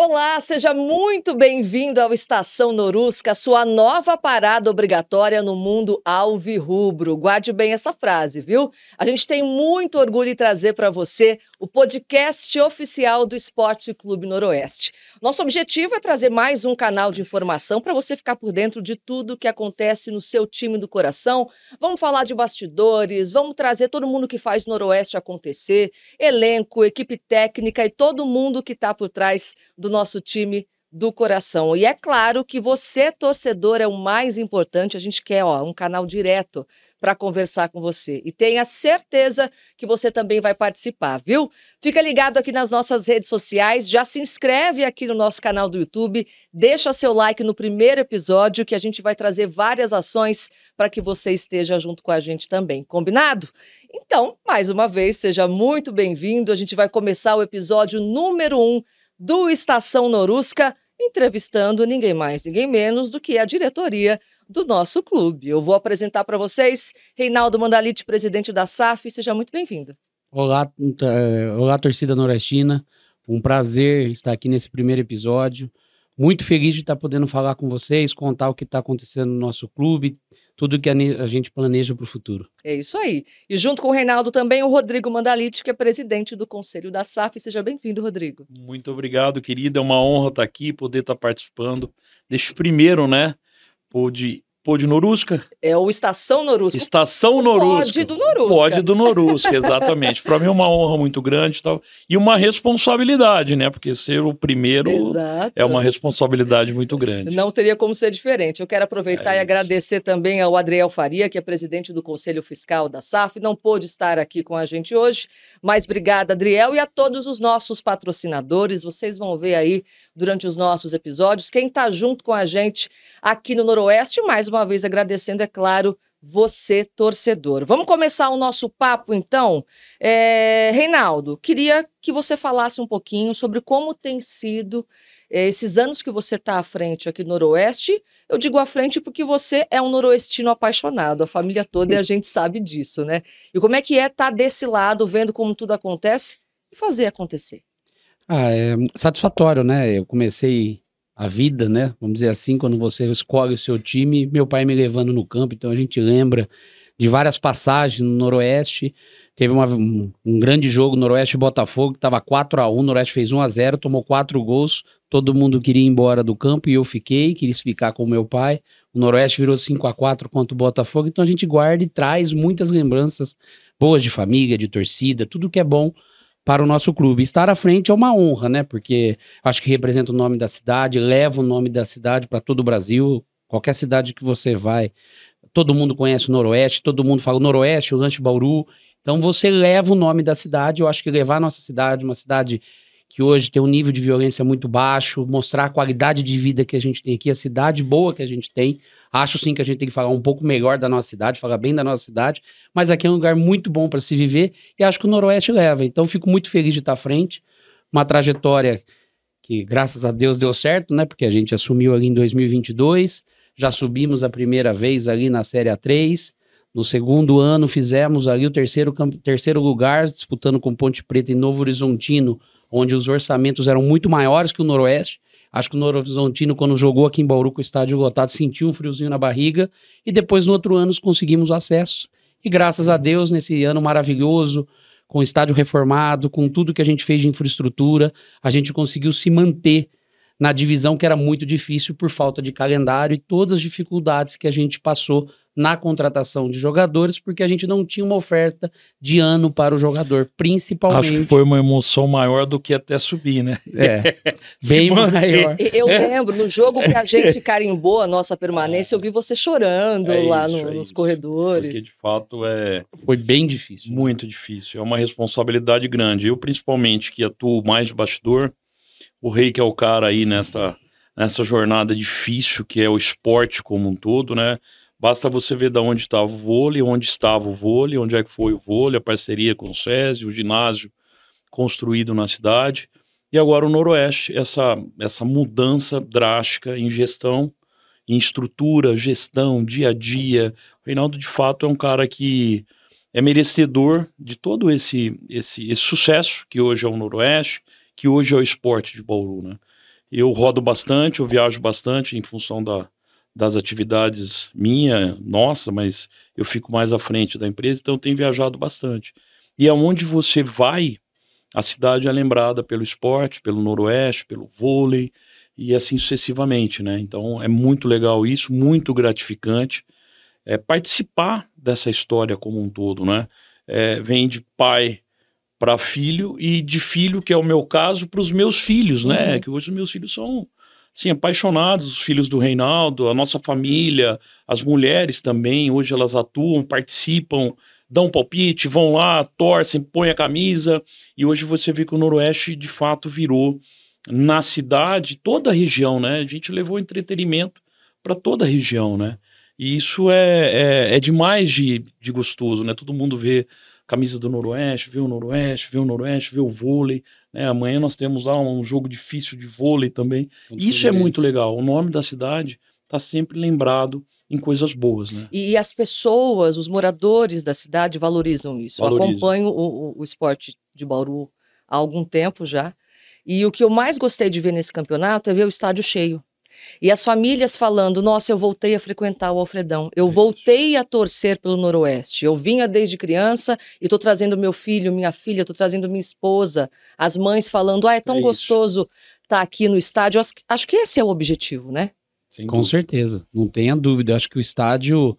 Olá, seja muito bem-vindo ao Estação Norusca, sua nova parada obrigatória no mundo alvirrubro. Guarde bem essa frase, viu? A gente tem muito orgulho em trazer para você o podcast oficial do Esporte Clube Noroeste. Nosso objetivo é trazer mais um canal de informação para você ficar por dentro de tudo que acontece no seu time do coração. Vamos falar de bastidores, vamos trazer todo mundo que faz Noroeste acontecer, elenco, equipe técnica e todo mundo que está por trás do nosso time do coração. E é claro que você, torcedor, é o mais importante. A gente quer um canal direto para conversar com você. E tenha certeza que você também vai participar, viu? Fica ligado aqui nas nossas redes sociais, já se inscreve aqui no nosso canal do YouTube, deixa seu like no primeiro episódio que a gente vai trazer várias ações para que você esteja junto com a gente também. Combinado? Então, mais uma vez, seja muito bem-vindo. A gente vai começar o episódio número 1 do Estação Norusca, entrevistando ninguém mais, ninguém menos do que a diretoria do nosso clube. Eu vou apresentar para vocês Reinaldo Mandaliti, presidente da SAF. Seja muito bem-vindo. Olá, torcida noroestina. Um prazer estar aqui nesse primeiro episódio. Muito feliz de estar podendo falar com vocês, contar o que está acontecendo no nosso clube, tudo que a gente planeja para o futuro. É isso aí. E junto com o Reinaldo também o Rodrigo Mandaliti, que é presidente do Conselho da SAF. Seja bem-vindo, Rodrigo. Muito obrigado, querida. É uma honra estar aqui, poder estar participando deste primeiro, Pod Norusca? É o Estação Norusca. Estação Norusca. Pod do Norusca. Pod do Norusca, exatamente. Para mim é uma honra muito grande e uma responsabilidade, né? Porque ser o primeiro é uma responsabilidade muito grande. Não teria como ser diferente. Eu quero aproveitar e agradecer também ao Adriel Faria, que é presidente do Conselho Fiscal da SAF. Não pôde estar aqui com a gente hoje, mas obrigada, Adriel, e a todos os nossos patrocinadores. Vocês vão ver aí durante os nossos episódios quem está junto com a gente aqui no Noroeste. Mais uma vez agradecendo, é claro, você, torcedor. Vamos começar o nosso papo, então? Reinaldo, queria que você falasse um pouquinho sobre como tem sido esses anos que você está à frente aqui no Noroeste. Eu digo à frente porque você é um noroestino apaixonado, a família toda, e a gente sabe disso, né? E como é que é estar desse lado, vendo como tudo acontece e fazer acontecer? É satisfatório, né? Eu comecei a vida, né? Vamos dizer assim, quando você escolhe o seu time, meu pai me levando no campo, então a gente lembra de várias passagens no Noroeste. Teve um grande jogo, Noroeste e Botafogo, que estava 4-1, o Noroeste fez 1-0, tomou 4 gols, todo mundo queria ir embora do campo e eu queria ficar com o meu pai. O Noroeste virou 5-4 contra o Botafogo, então a gente guarda e traz muitas lembranças boas de família, de torcida, tudo que é bom para o nosso clube. Estar à frente é uma honra, né? Porque acho que representa o nome da cidade, leva o nome da cidade para todo o Brasil. Qualquer cidade que você vai, todo mundo conhece o Noroeste, todo mundo fala o Noroeste, o Lanche Bauru. Então você leva o nome da cidade. Eu acho que levar a nossa cidade, uma cidade que hoje tem um nível de violência muito baixo, mostrar a qualidade de vida que a gente tem aqui, a cidade boa que a gente tem. Acho sim que a gente tem que falar um pouco melhor da nossa cidade, falar bem da nossa cidade, mas aqui é um lugar muito bom para se viver e acho que o Noroeste leva. Então fico muito feliz de estar à frente, uma trajetória que graças a Deus deu certo, né? Porque a gente assumiu ali em 2022, já subimos a primeira vez ali na Série A3, no segundo ano fizemos ali o terceiro lugar, disputando com Ponte Preta e Novo Horizontino, onde os orçamentos eram muito maiores que o Noroeste. Acho que o Novo Horizontino, quando jogou aqui em Bauru com o estádio lotado, sentiu um friozinho na barriga. E depois, no outro ano, conseguimos o acesso. E graças a Deus, nesse ano maravilhoso, com o estádio reformado, com tudo que a gente fez de infraestrutura, a gente conseguiu se manter na divisão que era muito difícil por falta de calendário e todas as dificuldades que a gente passou na contratação de jogadores, porque a gente não tinha uma oferta de ano para o jogador, principalmente. Acho que foi uma emoção maior do que até subir, né? Bem maior. Eu lembro, no jogo que a gente carimbou a nossa permanência, eu vi você chorando lá nos corredores. Porque de fato foi bem difícil. Muito difícil, é uma responsabilidade grande. Eu, principalmente, que atuo mais de bastidor, o Rei que é o cara aí nessa jornada difícil, que é o esporte como um todo, né? Basta você ver de onde estava o vôlei, onde estava o vôlei, onde é que foi o vôlei, a parceria com o SESI, o ginásio construído na cidade. E agora o Noroeste, essa mudança drástica em gestão, em estrutura, gestão, dia a dia. O Reinaldo, de fato, é um cara que é merecedor de todo esse sucesso que hoje é o Noroeste, que hoje é o esporte de Bauru, né? Eu rodo bastante, eu viajo bastante em função das atividades nossa, mas eu fico mais à frente da empresa, então eu tenho viajado bastante. E aonde você vai, a cidade é lembrada pelo esporte, pelo noroeste, pelo vôlei, e assim sucessivamente, né? Então é muito legal isso, muito gratificante participar dessa história como um todo, né? Vem de pai para filho e de filho, que é o meu caso, para os meus filhos, né? Que hoje os meus filhos são assim, apaixonados, os filhos do Reinaldo, a nossa família, as mulheres também, hoje elas atuam, participam, dão palpite, vão lá, torcem, põem a camisa, e hoje você vê que o Noroeste de fato virou na cidade, toda a região, né? A gente levou entretenimento para toda a região, né? E isso é demais de gostoso, né? Todo mundo vê camisa do Noroeste, vê o Noroeste, vê o Noroeste, vê o vôlei, né? Amanhã nós temos lá um jogo difícil de vôlei também. Isso é muito legal. O nome da cidade está sempre lembrado em coisas boas, né? E as pessoas, os moradores da cidade valorizam isso. Eu acompanho o esporte de Bauru há algum tempo já. E o que eu mais gostei de ver nesse campeonato é ver o estádio cheio. E as famílias falando, nossa, eu voltei a frequentar o Alfredão, eu voltei a torcer pelo Noroeste, eu vinha desde criança e tô trazendo meu filho, minha filha, tô trazendo minha esposa, as mães falando, é tão gostoso estar aqui no estádio. Acho que esse é o objetivo, né? Com certeza, não tenha dúvida. Eu acho que o estádio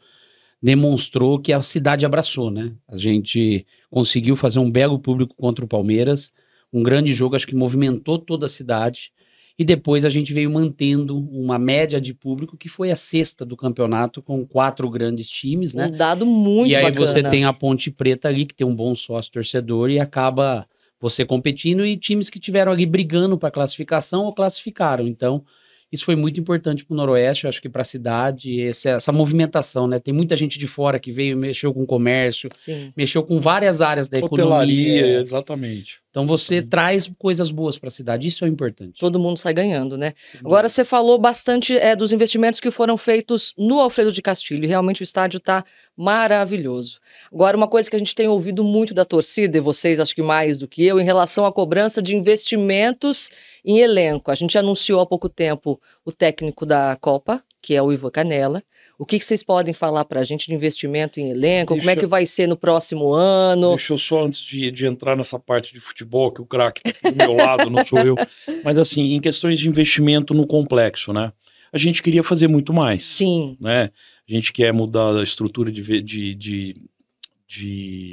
demonstrou que a cidade abraçou, né? A gente conseguiu fazer um belo público contra o Palmeiras, um grande jogo, acho que movimentou toda a cidade. E depois a gente veio mantendo uma média de público que foi a sexta do campeonato, com 4 grandes times, né? Um dado muito bacana. E aí você tem a Ponte Preta ali, que tem um bom sócio torcedor, e acaba você competindo, e times que tiveram ali brigando para classificação ou classificaram. Então, isso foi muito importante para o Noroeste, eu acho que para a cidade, essa movimentação, né? Tem muita gente de fora que veio, mexeu com o comércio, mexeu com várias áreas da economia. Exatamente. Então você traz coisas boas para a cidade, isso é importante. Todo mundo sai ganhando, né? Agora você falou bastante dos investimentos que foram feitos no Alfredo de Castilho, e realmente o estádio está maravilhoso. Agora, uma coisa que a gente tem ouvido muito da torcida, e vocês acho que mais do que eu, em relação à cobrança de investimentos em elenco. A gente anunciou há pouco tempo o técnico da Copa, que é o Ivan Canella. O que vocês podem falar para a gente de investimento em elenco? Como é que vai ser no próximo ano? Deixa eu só, antes de entrar nessa parte de futebol, que o craque está do meu lado, não sou eu. Mas assim, em questões de investimento no complexo, né? A gente queria fazer muito mais. Sim. Né? A gente quer mudar a estrutura de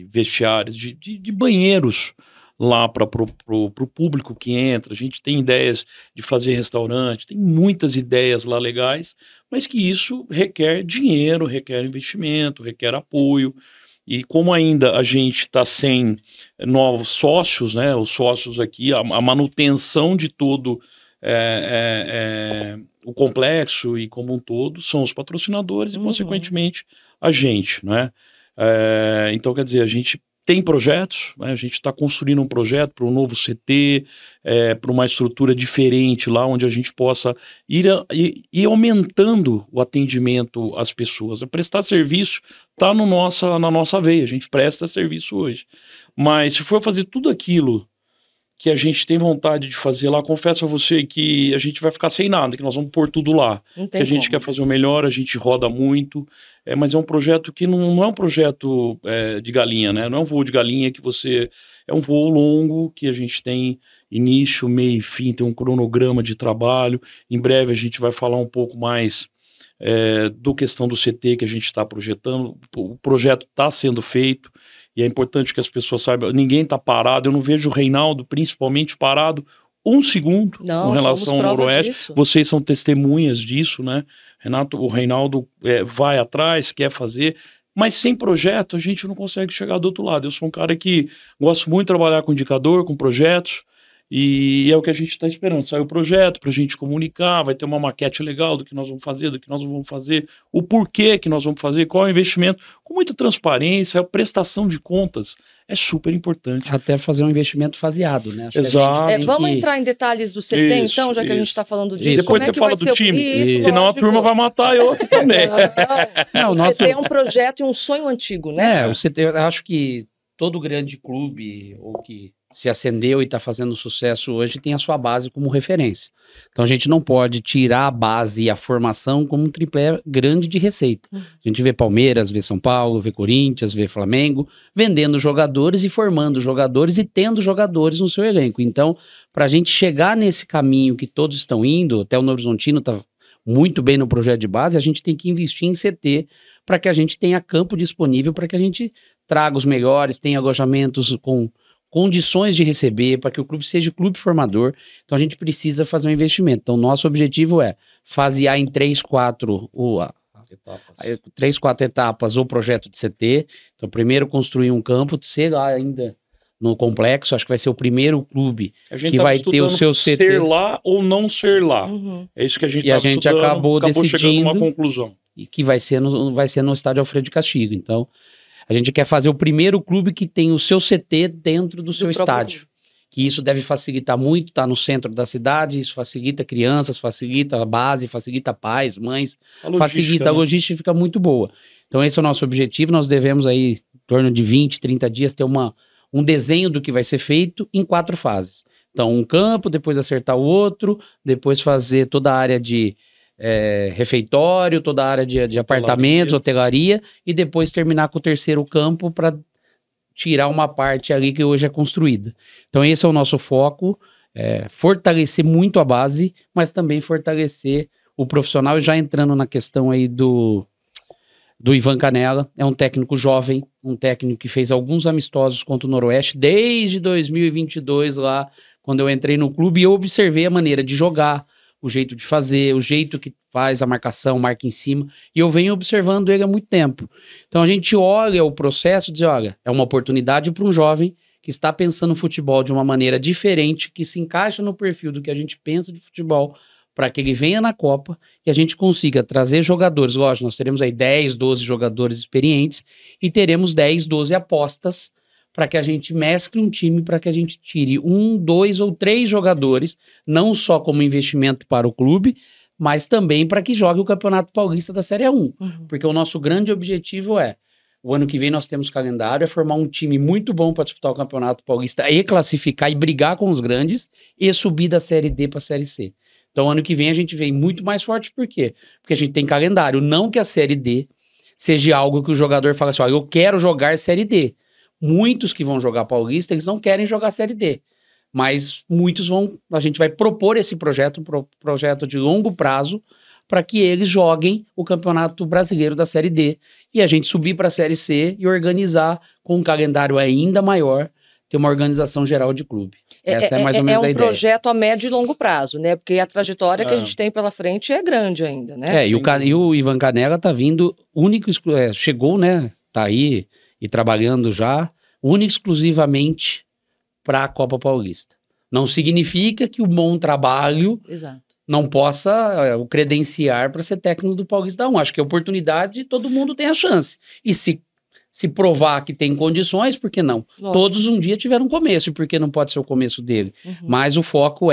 vestiários, de banheiros lá para o público que entra. A gente tem ideias de fazer restaurante, tem muitas ideias lá legais, mas que isso requer dinheiro, requer investimento, requer apoio. E como ainda a gente está sem novos sócios, né? Os sócios aqui, a manutenção de todo o complexo e como um todo são os patrocinadores e, consequentemente, a gente, né? Então, quer dizer, a gente tem projetos, né? A gente está construindo um projeto para um novo CT, para uma estrutura diferente lá, onde a gente possa ir aumentando o atendimento às pessoas. Prestar serviço está na nossa veia, a gente presta serviço hoje. Mas se for fazer tudo aquilo que a gente tem vontade de fazer lá, confesso a você que a gente vai ficar sem nada, que nós vamos pôr tudo lá. Que a gente quer fazer o melhor, a gente roda muito, mas é um projeto que não é um projeto de galinha, né? Não é um voo de galinha que você... É um voo longo, que a gente tem início, meio e fim, tem um cronograma de trabalho. Em breve a gente vai falar um pouco mais do questão do CT que a gente está projetando. O projeto está sendo feito. E é importante que as pessoas saibam, ninguém está parado, eu não vejo o Reinaldo principalmente parado um segundo com relação ao Noroeste. Disso. Vocês são testemunhas disso, né? O Reinaldo vai atrás, quer fazer, mas sem projeto a gente não consegue chegar do outro lado. Eu sou um cara que gosto muito de trabalhar com indicador, com projetos, e é o que a gente está esperando. Sai o projeto para a gente comunicar, vai ter uma maquete legal do que nós vamos fazer, do que nós vamos fazer, o porquê que nós vamos fazer, qual é o investimento, com muita transparência, a prestação de contas é super importante. Até fazer um investimento faseado, né? Acho exato. Vamos entrar em detalhes do CT, então, já que a gente está falando disso. Depois você fala do time, senão a turma vai matar eu aqui também. Não, o CT é um projeto e um sonho antigo, né? O CT, eu acho que todo grande clube ou que se acendeu e está fazendo sucesso hoje tem a sua base como referência. Então a gente não pode tirar a base e a formação como um tripé grande de receita. A gente vê Palmeiras, vê São Paulo, vê Corinthians, vê Flamengo, vendendo jogadores e formando jogadores e tendo jogadores no seu elenco. Então, para a gente chegar nesse caminho que todos estão indo, até o Novo Horizontino está muito bem no projeto de base, a gente tem que investir em CT para que a gente tenha campo disponível, para que a gente traga os melhores, tenha alojamentos com condições de receber, para que o clube seja clube formador. Então a gente precisa fazer um investimento. Então nosso objetivo é fasear em 3-4 etapas o projeto de CT. Então primeiro construir um campo, ser lá ainda no complexo, acho que vai ser o primeiro clube que vai ter o seu CT. Ser lá ou não ser lá. É isso que a gente a gente acabou decidindo chegando a uma conclusão. E que vai ser no estádio Alfredo de Castigo. Então a gente quer fazer o primeiro clube que tem o seu CT dentro do seu estádio. Que isso deve facilitar muito, tá no centro da cidade, isso facilita crianças, facilita a base, facilita pais, mães, facilita, a logística fica muito boa. Então esse é o nosso objetivo, nós devemos aí, em torno de 20, 30 dias, ter um desenho do que vai ser feito em 4 fases. Então um campo, depois acertar o outro, depois fazer toda a área de refeitório, toda a área de apartamentos, hotelaria, e depois terminar com o terceiro campo para tirar uma parte ali que hoje é construída. Então esse é o nosso foco, fortalecer muito a base, mas também fortalecer o profissional. E já entrando na questão aí do Ivan Canella, é um técnico jovem, um técnico que fez alguns amistosos contra o Noroeste desde 2022 lá, quando eu entrei no clube, e eu observei a maneira de jogar, o jeito de fazer, o jeito que faz a marcação, marca em cima, e eu venho observando ele há muito tempo. Então a gente olha o processo e diz, olha, é uma oportunidade para um jovem que está pensando futebol de uma maneira diferente, que se encaixa no perfil do que a gente pensa de futebol, para que ele venha na Copa e a gente consiga trazer jogadores. Lógico, nós teremos aí 10, 12 jogadores experientes e teremos 10, 12 apostas para que a gente mescle um time, para que a gente tire 1, 2 ou 3 jogadores, não só como investimento para o clube, mas também para que jogue o Campeonato Paulista da Série A1. Porque o nosso grande objetivo o ano que vem nós temos calendário, é formar um time muito bom para disputar o Campeonato Paulista e classificar e brigar com os grandes e subir da Série D para a Série C. Então ano que vem a gente vem muito mais forte, por quê? Porque a gente tem calendário, não que a Série D seja algo que o jogador fala assim, ó, eu quero jogar Série D. Muitos que vão jogar Paulista, eles não querem jogar Série D. Mas muitos a gente vai propor esse projeto, projeto de longo prazo, para que eles joguem o Campeonato Brasileiro da Série D. E a gente subir para a Série C e organizar com um calendário ainda maior, ter uma organização geral de clube. Essa é mais ou menos a ideia. É um projeto a médio e longo prazo, né? Porque a trajetória que a gente tem pela frente é grande ainda, né? E o Ivan Canella tá vindo chegou, né? Tá aí e trabalhando já, único exclusivamente para a Copa Paulista. Não significa que o bom trabalho não possa o credenciar para ser técnico do Paulista 1. Acho que a oportunidade, todo mundo tem a chance. E se provar que tem condições, por que não? Lógico. Todos um dia tiveram um começo, e por que não pode ser o começo dele? Mas o foco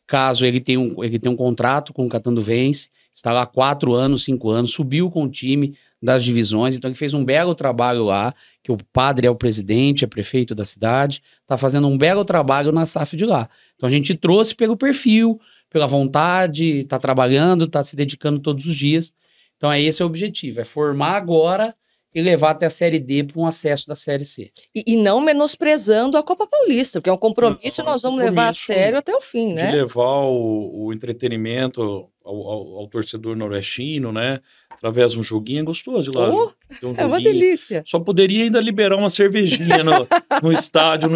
caso ele tenha um contrato com o Catanduvense, está lá 4 anos, 5 anos, subiu com o time das divisões, então ele fez um belo trabalho lá, que o padre é o presidente, é prefeito da cidade, está fazendo um belo trabalho na SAF de lá. Então a gente trouxe pelo perfil, pela vontade, está trabalhando, está se dedicando todos os dias. Então esse é o objetivo, é formar agora e levar até a Série D para um acesso da Série C. E não menosprezando a Copa Paulista, porque é um compromisso e nós vamos levar a sério até o fim, né? De levar o entretenimento ao torcedor noroestino, né? Através de um joguinho, é gostoso lá. É uma delícia. Só poderia ainda liberar uma cervejinha no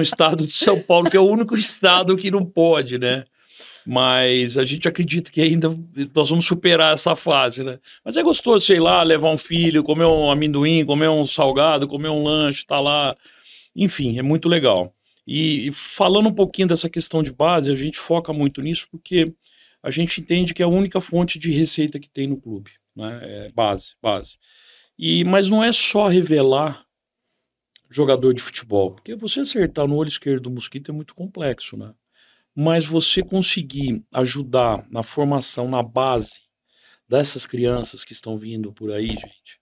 estado de São Paulo, que é o único estado que não pode, né? Mas a gente acredita que ainda nós vamos superar essa fase, né? Mas é gostoso, sei lá, levar um filho, comer um amendoim, comer um salgado, comer um lanche, tá lá. Enfim, é muito legal. E falando um pouquinho dessa questão de base, a gente foca muito nisso porque a gente entende que é a única fonte de receita que tem no clube, né? É base. Mas não é só revelar jogador de futebol, porque você acertar no olho esquerdo do mosquito é muito complexo, né? Mas você conseguir ajudar na formação, na base dessas crianças que estão vindo por aí, gente,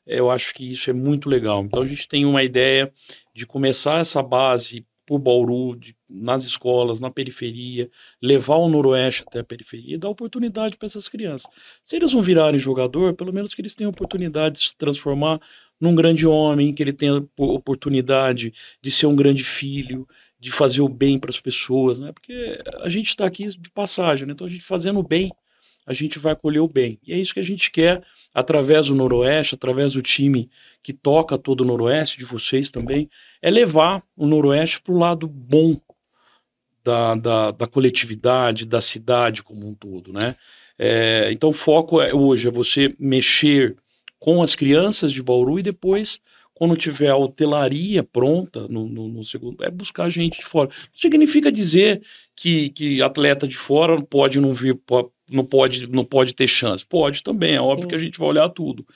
eu acho que isso é muito legal. Então a gente tem uma ideia de começar essa base por Bauru, nas escolas, na periferia, levar o Noroeste até a periferia e dar oportunidade para essas crianças. Se eles não virarem jogador, pelo menos que eles tenham oportunidade de se transformar num grande homem, que ele tenha oportunidade de ser um grande filho, de fazer o bem para as pessoas, né? Porque a gente está aqui de passagem, né? Então a gente fazendo o bem, a gente vai colher o bem. E é isso que a gente quer, através do Noroeste, através do time que toca todo o Noroeste, de vocês também, é levar o Noroeste para o lado bom da coletividade, da cidade como um todo, né? Então o foco hoje é você mexer com as crianças de Bauru e depois, quando tiver a hotelaria pronta no segundo, é buscar gente de fora. Não significa dizer que atleta de fora pode não vir, não pode ter chance. Pode também, é óbvio que a gente vai olhar tudo.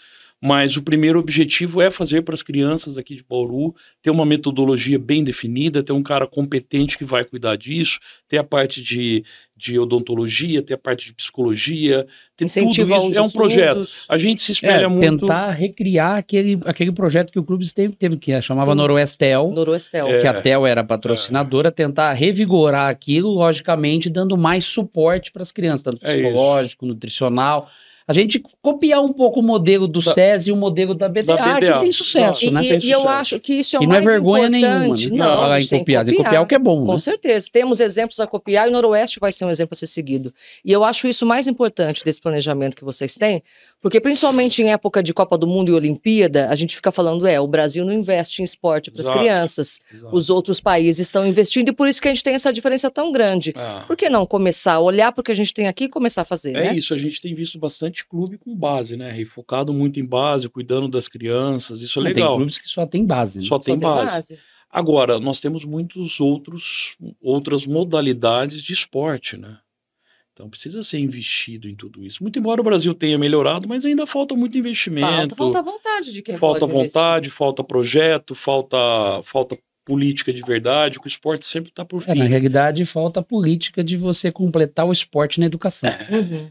Mas o primeiro objetivo é fazer para as crianças aqui de Bauru ter uma metodologia bem definida, ter um cara competente que vai cuidar disso, ter a parte de odontologia, ter a parte de psicologia, ter tudo isso. É um projeto. A gente se espelha muito... Tentar recriar aquele projeto que o clube teve que chamava Noroestel. Noroestel. Que a TEL era patrocinadora, tentar revigorar aquilo, logicamente, dando mais suporte para as crianças, tanto psicológico, nutricional. A gente copiar um pouco o modelo do SESI e o modelo da BDA, que tem sucesso, né? E eu acho que isso é o mais importante. E não é vergonha nenhuma, né? Não, falar em copiar. Tem que copiar o que é bom, Com certeza. Temos exemplos a copiar e o Noroeste vai ser um exemplo a ser seguido. E eu acho isso mais importante desse planejamento que vocês têm, porque principalmente em época de Copa do Mundo e Olimpíada, a gente fica falando, o Brasil não investe em esporte para as crianças. Exato. Os outros países estão investindo e por isso que a gente tem essa diferença tão grande. Por que não começar a olhar para o que a gente tem aqui e começar a fazer, né? Isso, a gente tem visto bastante clube com base, né? E focado muito em base, cuidando das crianças, isso é legal. Tem clubes que só tem base, né? Só tem base. Agora, nós temos outras modalidades de esporte, né? Então precisa ser investido em tudo isso. Muito embora o Brasil tenha melhorado, mas ainda falta muito investimento. Falta vontade de quem falta pode vontade, falta projeto, falta política de verdade, que o esporte sempre está por fim. Na realidade, falta a política de você completar o esporte na educação.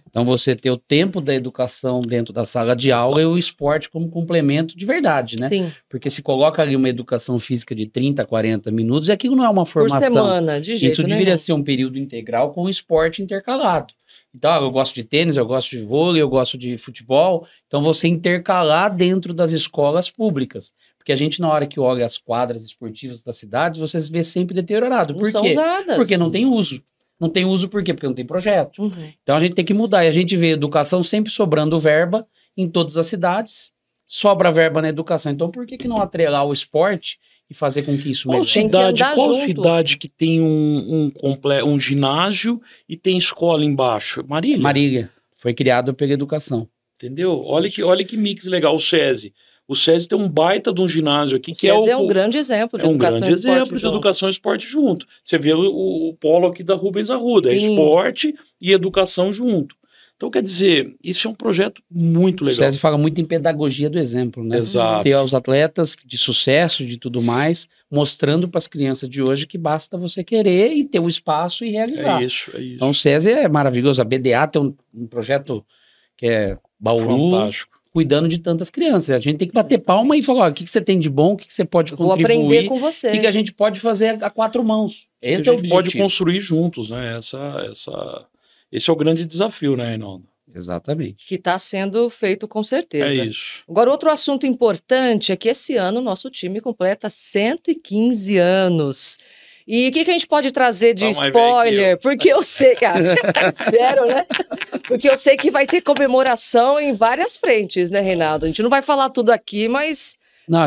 Então, você ter o tempo da educação dentro da sala de aula e o esporte como complemento de verdade, né? Sim. Porque se coloca ali uma educação física de 30, 40 minutos, aquilo não é uma formação. Por semana, de jeito Isso deveria ser um período integral com o esporte intercalado. Então, eu gosto de tênis, eu gosto de vôlei, eu gosto de futebol. Então, você intercalar dentro das escolas públicas. Porque a gente, na hora que olha as quadras esportivas das cidades, você vê sempre deteriorado. Por quê? Porque não tem uso. Não tem uso por quê? Porque não tem projeto. Então, a gente tem que mudar. E a gente vê educação sempre sobrando verba em todas as cidades. Sobra verba na educação. Então, por que não atrelar o esporte e fazer com que isso melhore? Qual cidade que tem um ginásio e tem escola embaixo? Marília? Marília. Foi criado pela educação. Entendeu? Olha que mix legal. O SESI. O SESI tem um baita de um ginásio aqui. O SESI é um grande exemplo de educação e esporte junto. Educação e esporte junto. Você vê o polo aqui da Rubens Arruda. É esporte e educação junto. Então, quer dizer, isso é um projeto muito legal. O SESI fala muito em pedagogia do exemplo, né? Exato. Ter os atletas de sucesso, de tudo mais, mostrando para as crianças de hoje que basta você querer e ter o espaço e realizar. É isso. Então, o SESI é maravilhoso. A BDA tem um projeto que é Bauru. Fantástico. Cuidando de tantas crianças. A gente tem que bater palma e falar, o que você tem de bom, o que você pode contribuir. Vou aprender com você. O que a gente pode fazer a quatro mãos. Esse é o objetivo. A gente pode construir juntos, né? Esse é o grande desafio, né, Reinaldo? Exatamente. Que está sendo feito com certeza. É isso. Agora, outro assunto importante é que esse ano o nosso time completa 115 anos. E o que a gente pode trazer de spoiler? Porque eu sei, cara, espero, né? Porque eu sei que vai ter comemoração em várias frentes, né, Reinaldo? A gente não vai falar tudo aqui, mas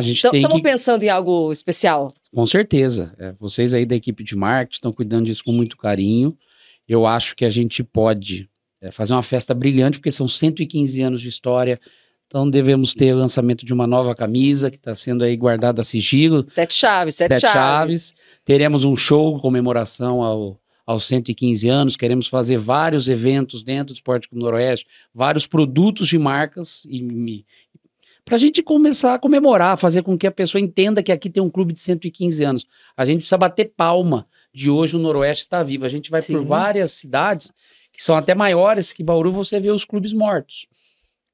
estamos pensando em algo especial. Com certeza. Vocês aí da equipe de marketing estão cuidando disso com muito carinho. Eu acho que a gente pode fazer uma festa brilhante, porque são 115 anos de história. Então devemos ter o lançamento de uma nova camisa que está sendo aí guardada a sigilo. 7 chaves. Teremos um show de comemoração aos 115 anos. Queremos fazer vários eventos dentro do Esporte Clube Noroeste, vários produtos de marcas para a gente começar a comemorar, fazer com que a pessoa entenda que aqui tem um clube de 115 anos. A gente precisa bater palma de hoje o Noroeste está vivo. A gente vai por várias cidades que são até maiores que Bauru, você vê os clubes mortos.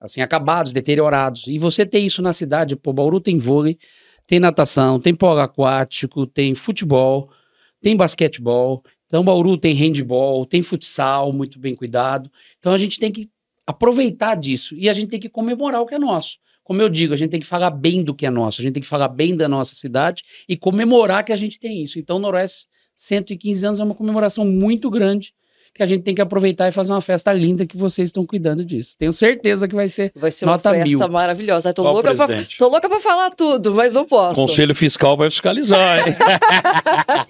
assim, acabados, deteriorados. E você tem isso na cidade, pô, Bauru tem vôlei, tem natação, tem polo aquático, tem futebol, tem basquetebol. Então, Bauru tem handball, tem futsal, muito bem cuidado. Então, a gente tem que aproveitar disso e a gente tem que comemorar o que é nosso. Como eu digo, a gente tem que falar bem do que é nosso, a gente tem que falar bem da nossa cidade e comemorar que a gente tem isso. Então, o Noroeste, 115 anos é uma comemoração muito grande que a gente tem que aproveitar e fazer uma festa linda que vocês estão cuidando disso. Tenho certeza que vai ser nota uma festa 1000. maravilhosa. Tô louca pra falar tudo, mas não posso. O Conselho Fiscal vai fiscalizar, hein?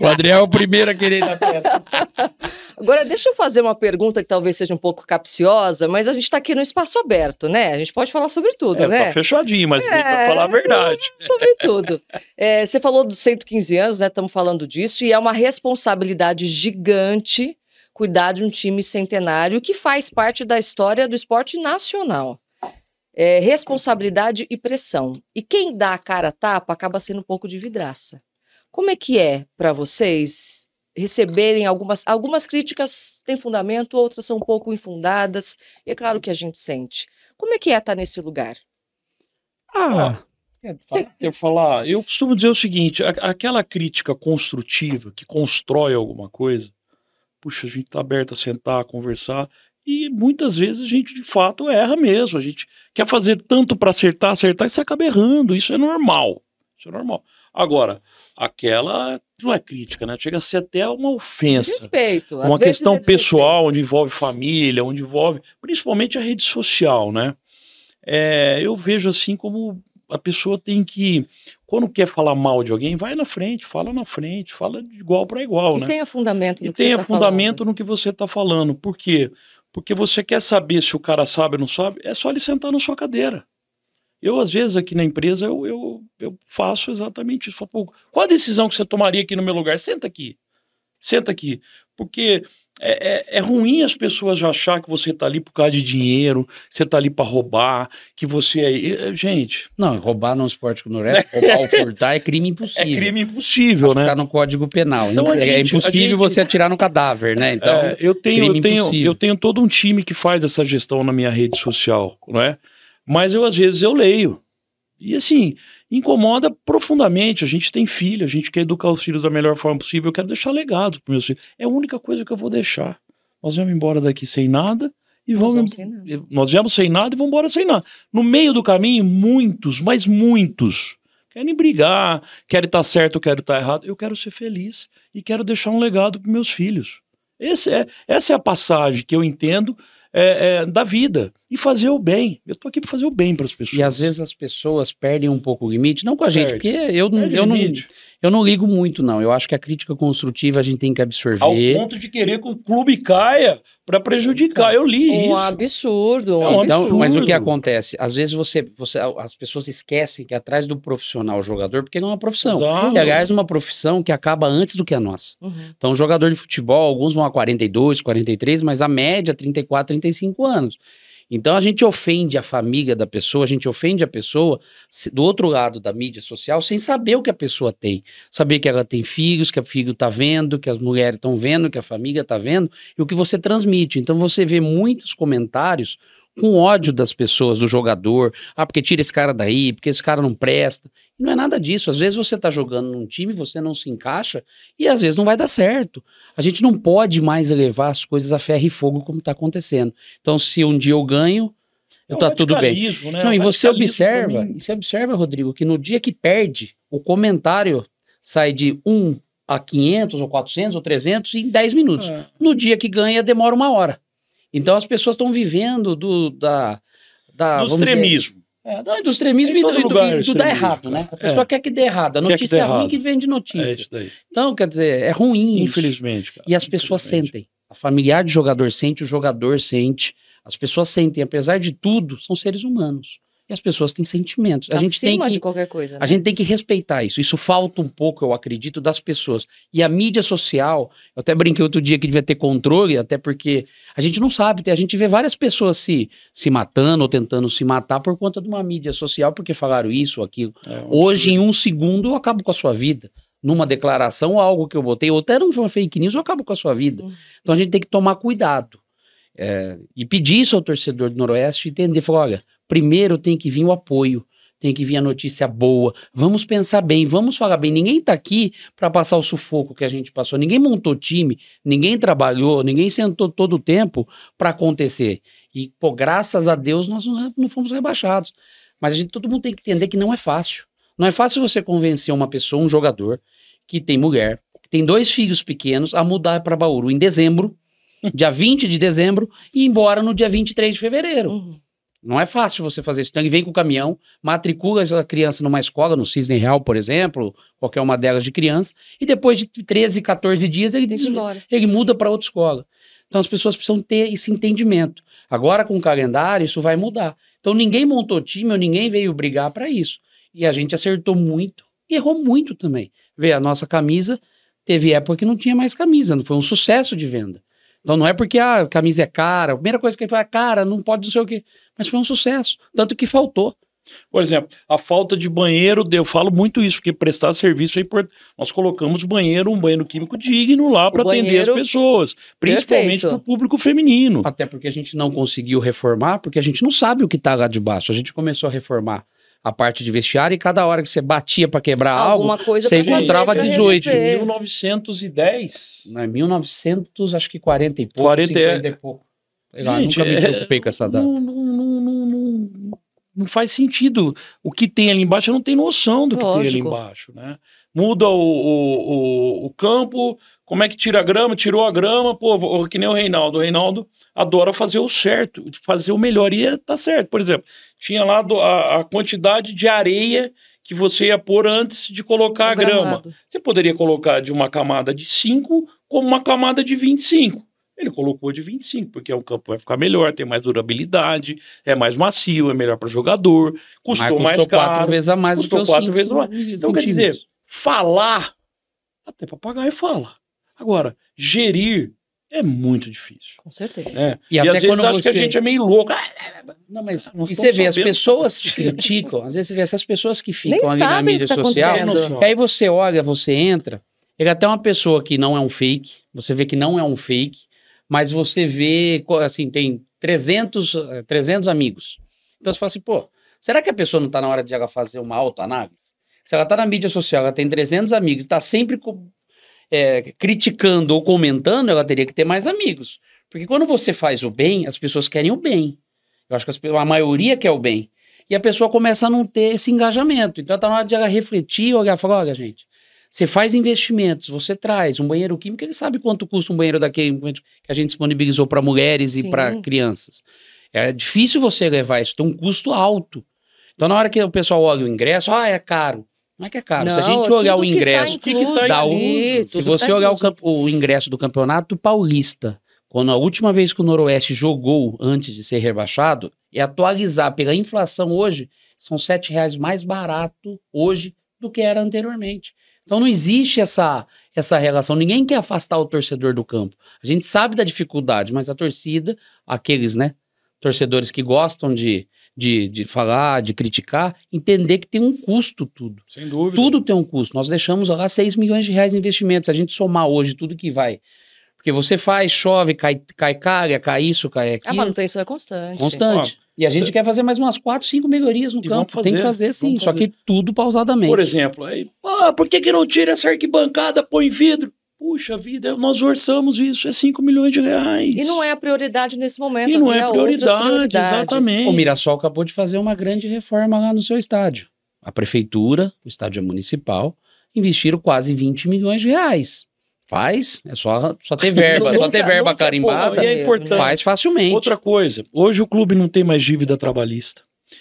O Adriel é o primeiro a querer ir na festa. Agora, deixa eu fazer uma pergunta que talvez seja um pouco capciosa, mas a gente está aqui no espaço aberto, né? A gente pode falar sobre tudo, né? Tá fechadinho, mas tem que falar a verdade. Sobre tudo. Você falou dos 115 anos, né? Estamos falando disso, e é uma responsabilidade gigante cuidar de um time centenário que faz parte da história do esporte nacional. Responsabilidade e pressão. E quem dá a cara a tapa acaba sendo um pouco de vidraça. Como é que é para vocês receberem algumas críticas têm fundamento, outras são um pouco infundadas, e é claro que a gente sente. Como é que estar nesse lugar? Eu costumo dizer o seguinte, aquela crítica construtiva que constrói alguma coisa, puxa, a gente está aberto a sentar, a conversar, e muitas vezes a gente de fato erra mesmo, a gente quer fazer tanto para acertar, e você acaba errando, isso é normal. Agora, aquela não é crítica, né? Chega a ser até uma ofensa. Desrespeito. Uma questão pessoal, onde envolve família, onde envolve principalmente a rede social, né? Eu vejo assim como a pessoa tem que, quando quer falar mal de alguém, vai na frente, fala de igual para igual, né? E tenha fundamento no que você tenha tá fundamento falando. no que você está falando. Por quê? Porque você quer saber se o cara sabe ou não sabe, é só ele sentar na sua cadeira. Eu, às vezes, aqui na empresa, eu faço exatamente isso. Qual a decisão que você tomaria aqui no meu lugar? Senta aqui. Porque é ruim as pessoas já achar que você está ali por causa de dinheiro, que você está ali para roubar, que você é... Gente... Não, roubar no esporte como o Noroeste, roubar ou furtar é crime impossível. É crime impossível, né? Está no Código Penal. Então, é impossível você atirar no cadáver, né? Então, eu tenho todo um time que faz essa gestão na minha rede social, não é? Mas às vezes eu leio. E assim, incomoda profundamente. A gente tem filho, a gente quer educar os filhos da melhor forma possível. Eu quero deixar legado para meus filhos. É a única coisa que eu vou deixar. Nós vamos embora daqui sem nada e nós viemos sem nada e vamos embora sem nada. No meio do caminho, muitos querem brigar, querem estar certo, querem estar errado. Eu quero ser feliz e quero deixar um legado para meus filhos. Essa é a passagem que eu entendo da vida. E fazer o bem. Eu estou aqui para fazer o bem para as pessoas. E às vezes as pessoas perdem um pouco o limite, não com a gente, porque eu não ligo muito, não. Eu acho que a crítica construtiva a gente tem que absorver. Ao ponto de querer que o clube caia para prejudicar. Eu li isso. Um absurdo. Então, mas o que acontece? Às vezes as pessoas esquecem que atrás do profissional, o jogador, porque não é uma profissão. Exato. E, aliás, uma profissão que acaba antes do que a nossa. Uhum. Então, o jogador de futebol, alguns vão a 42, 43, mas a média 34, 35 anos. Então a gente ofende a família da pessoa, a gente ofende a pessoa do outro lado da mídia social sem saber o que a pessoa tem. Saber que ela tem filhos, que o filho está vendo, que as mulheres estão vendo, que a família está vendo e o que você transmite. Então você vê muitos comentários com ódio das pessoas, do jogador. Porque tira esse cara daí, porque esse cara não presta. E não é nada disso. Às vezes você está jogando num time, você não se encaixa e às vezes não vai dar certo. A gente não pode mais levar as coisas a ferro e fogo como está acontecendo. Então, se um dia eu ganho, tá tudo bem. Né? Não, e você observa, Rodrigo, que no dia que perde, o comentário sai de 1 a 500 ou 400 ou 300 em 10 minutos. No dia que ganha, demora 1 hora. Então as pessoas estão vivendo do extremismo. Do extremismo e do dar errado, né? A pessoa quer que dê errado. A notícia é ruim que vem de notícia. É isso daí. Então, quer dizer, é ruim. Infelizmente, cara. E as pessoas sentem. A familiar de jogador sente, o jogador sente. As pessoas sentem. Apesar de tudo, são seres humanos. E as pessoas têm sentimentos. A gente tem que, de qualquer coisa, né? A gente tem que respeitar isso. Isso falta um pouco, eu acredito, das pessoas. E a mídia social, eu até brinquei outro dia que devia ter controle, até porque a gente não sabe, a gente vê várias pessoas se matando ou tentando se matar por conta de uma mídia social, porque falaram isso ou aquilo. Hoje, em 1 segundo, eu acabo com a sua vida. Numa declaração, algo que eu botei, ou até numa fake news, eu acabo com a sua vida. Então a gente tem que tomar cuidado. E pedir isso ao torcedor do Noroeste, entender, falar, olha, primeiro tem que vir o apoio, tem que vir a notícia boa, vamos pensar bem, vamos falar bem. Ninguém tá aqui para passar o sufoco que a gente passou, ninguém montou time, ninguém trabalhou, ninguém sentou todo o tempo para acontecer. E, pô, graças a Deus nós não fomos rebaixados. Mas todo mundo tem que entender que não é fácil. Não é fácil você convencer uma pessoa, um jogador, que tem mulher, que tem 2 filhos pequenos, a mudar para Bauru em dezembro, dia 20 de dezembro, e ir embora no dia 23 de fevereiro. Uhum. Não é fácil você fazer isso. Então ele vem com o caminhão, matricula essa criança numa escola, no Cisne Real, por exemplo, qualquer uma delas de criança, e depois de 13, 14 dias ele muda para outra escola. Então as pessoas precisam ter esse entendimento. Agora com o calendário isso vai mudar. Então ninguém montou time ou ninguém veio brigar para isso. E a gente acertou muito e errou muito também. Vê, a nossa camisa teve época que não tinha mais camisa, não foi um sucesso de venda. Então não é porque a camisa é cara, a primeira coisa que ele fala, cara, não pode não sei o quê. Mas foi um sucesso, tanto que faltou. Por exemplo, a falta de banheiro, eu falo muito isso, porque prestar serviço é importante. Nós colocamos um banheiro químico digno lá para atender as pessoas, principalmente para o público feminino. Até porque a gente não conseguiu reformar, porque a gente não sabe o que está lá de baixo. A gente começou a reformar a parte de vestiário e cada hora que você batia para quebrar alguma algo, coisa você encontrava 18. Em 1910? Não, 1900, acho que 40 e pouco, 40 50 e pouco. Gente, nunca me preocupei com essa data. Não faz sentido. O que tem ali embaixo, eu não tenho noção do que tem ali embaixo, né? Muda o campo, como é que tira a grama? Tirou a grama, pô, que nem o Reinaldo. O Reinaldo adora fazer o certo, fazer o melhor, e tá certo. Por exemplo, tinha lá a quantidade de areia que você ia pôr antes de colocar a grama. Você poderia colocar de uma camada de 5 como uma camada de 25. Ele colocou de 25, porque o campo vai ficar melhor, tem mais durabilidade, é mais macio, é melhor para o jogador, custou mais caro. 4 vezes a mais do que 4 vezes a mais. Então, quer dizer, falar, até papagaio fala. Agora, gerir é muito difícil. Com certeza. É. E até às vezes acho que a gente é meio louco. Não, mas e você vê, as pessoas que criticam, às vezes você vê essas pessoas que ficam ali na mídia social, e aí você olha, você entra, ele é até uma pessoa que não é um fake, você vê que não é um fake, mas você vê, assim, tem 300 amigos. Então você fala assim, pô, será que a pessoa não está na hora de ela fazer uma autoanálise? Se ela está na mídia social, ela tem 300 amigos, está sempre criticando ou comentando, ela teria que ter mais amigos. Porque quando você faz o bem, as pessoas querem o bem. Eu acho que a maioria quer o bem. E a pessoa começa a não ter esse engajamento. Então está na hora de ela refletir, olhar e falar, olha, gente, você faz investimentos, você traz um banheiro químico, ele sabe quanto custa um banheiro daquele que a gente disponibilizou para mulheres e para crianças. É difícil você levar isso, tem um custo alto. Então, na hora que o pessoal olha o ingresso, é caro. Não é que é caro. Não, se a gente olhar o ingresso, se você olhar o ingresso do Campeonato Paulista, quando a última vez que o Noroeste jogou antes de ser rebaixado, e atualizar pela inflação hoje, são R$7 mais barato hoje do que era anteriormente. Então não existe essa relação. Ninguém quer afastar o torcedor do campo. A gente sabe da dificuldade, mas a torcida, aqueles, né, torcedores que gostam de falar, de criticar, entender que tem um custo tudo. Sem dúvida. Tudo tem um custo. Nós deixamos lá R$6 milhões de investimentos. Se a gente somar hoje tudo que vai... Porque você faz, chove, cai calha, cai isso, cai aquilo. A manutenção é constante. Constante. E a gente quer fazer mais umas 4, 5 melhorias no campo. Tem que fazer, sim. Só que tudo pausadamente. Por exemplo, aí, por que não tira essa arquibancada, põe vidro? Puxa vida, nós orçamos isso, é R$5 milhões. E não é a prioridade nesse momento. E não é a prioridade, exatamente. O Mirassol acabou de fazer uma grande reforma lá no seu estádio. A prefeitura, o estádio municipal, investiram quase R$20 milhões. Faz, é só ter verba, só ter verba carimbada, e é importante. Faz facilmente. Outra coisa, hoje o clube não tem mais dívida trabalhista.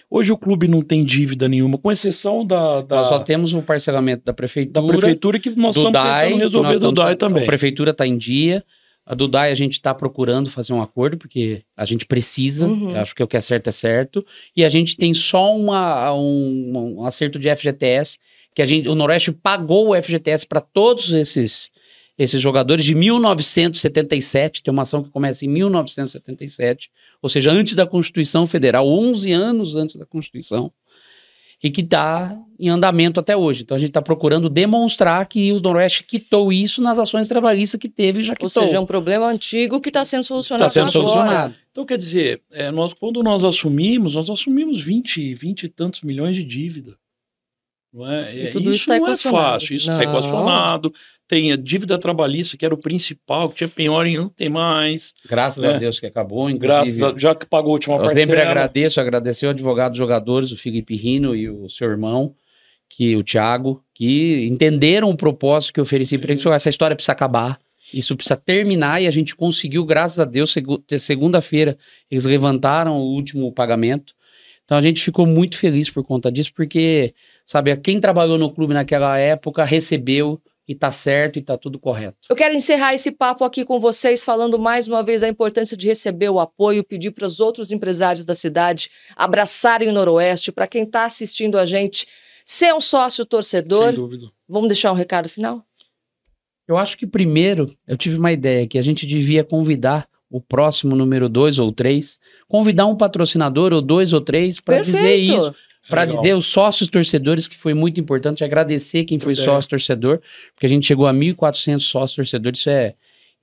Hoje o clube não tem dívida nenhuma, com exceção Nós só temos o parcelamento da prefeitura. Da prefeitura que nós estamos tentando resolver do DAI também. A prefeitura está em dia. A do DAI a gente está procurando fazer um acordo, porque a gente precisa, eu acho que o que é certo. E a gente tem só um acerto de FGTS, que o Noroeste pagou o FGTS para todos esses jogadores de 1977, tem uma ação que começa em 1977, ou seja, antes da Constituição Federal, 11 anos antes da Constituição. e que está em andamento até hoje. Então a gente está procurando demonstrar que o Noroeste quitou isso nas ações trabalhistas que teve, já quitou. Ou seja, é um problema antigo que está sendo solucionado Está sendo solucionado. Então, quer dizer, quando nós assumimos 20 e tantos milhões de dívida. Não é? E tudo isso tá não é equacionado. fácil, isso está equacionado. Tem a dívida trabalhista, que era o principal, que tinha penhora e não tem mais. Graças a Deus que acabou, Já que pagou a última parcela. Eu sempre agradecer ao advogado dos jogadores, o Felipe Rino e o seu irmão, o Thiago, que entenderam o propósito que eu ofereci para eles. Essa história precisa acabar, isso precisa terminar, e a gente conseguiu, graças a Deus, segunda-feira eles levantaram o último pagamento. Então a gente ficou muito feliz por conta disso, porque, sabe, quem trabalhou no clube naquela época recebeu, e tá certo e tá tudo correto. Eu quero encerrar esse papo aqui com vocês falando mais uma vez da importância de receber o apoio, pedir para os outros empresários da cidade abraçarem o Noroeste, para quem está assistindo a gente ser um sócio torcedor. Sem dúvida. Vamos deixar um recado final? Eu acho que primeiro eu tive uma ideia que a gente devia convidar o próximo número 2 ou 3, convidar um patrocinador ou 2 ou 3 para dizer isso. Para dizer os sócios torcedores, que foi muito importante, agradecer quem foi sócio torcedor, porque a gente chegou a 1.400 sócios torcedores,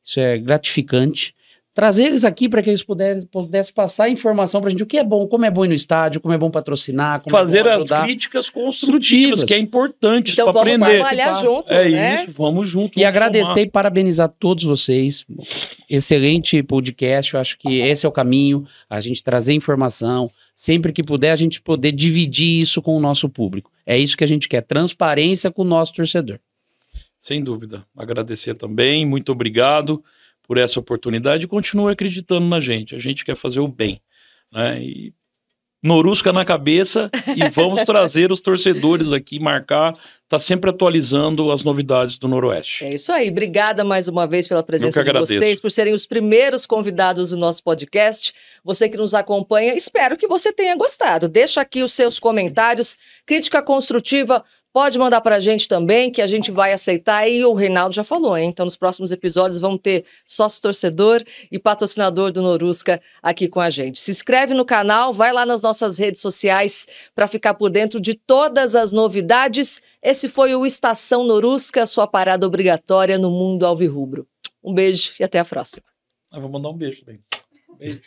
isso é gratificante. Trazer eles aqui para que eles pudessem passar a informação para a gente, o que é bom, como é bom ir no estádio, como é bom patrocinar, como fazer é bom ajudar. As críticas construtivas, que é importante então para aprender. Então vamos trabalhar junto, né? Isso, vamos junto. E agradecer e parabenizar todos vocês. Excelente podcast, eu acho que esse é o caminho, a gente trazer informação, sempre que puder a gente poder dividir isso com o nosso público. É isso que a gente quer, transparência com o nosso torcedor. Sem dúvida. Agradecer também, muito obrigado por essa oportunidade e continue acreditando na gente. A gente quer fazer o bem, né? E Norusca na cabeça e vamos trazer os torcedores aqui, marcar, tá sempre atualizando as novidades do Noroeste. É isso aí. Obrigada mais uma vez pela presença de vocês, por serem os primeiros convidados do nosso podcast. Você que nos acompanha, espero que você tenha gostado. Deixa aqui os seus comentários, crítica construtiva, pode mandar pra gente também, que a gente vai aceitar. E o Reinaldo já falou, hein? Então, nos próximos episódios, vamos ter sócio-torcedor e patrocinador do Norusca aqui com a gente. Se inscreve no canal, vai lá nas nossas redes sociais para ficar por dentro de todas as novidades. Esse foi o Estação Norusca, sua parada obrigatória no mundo alvirrubro. Um beijo e até a próxima. Eu vou mandar um beijo também. Beijo.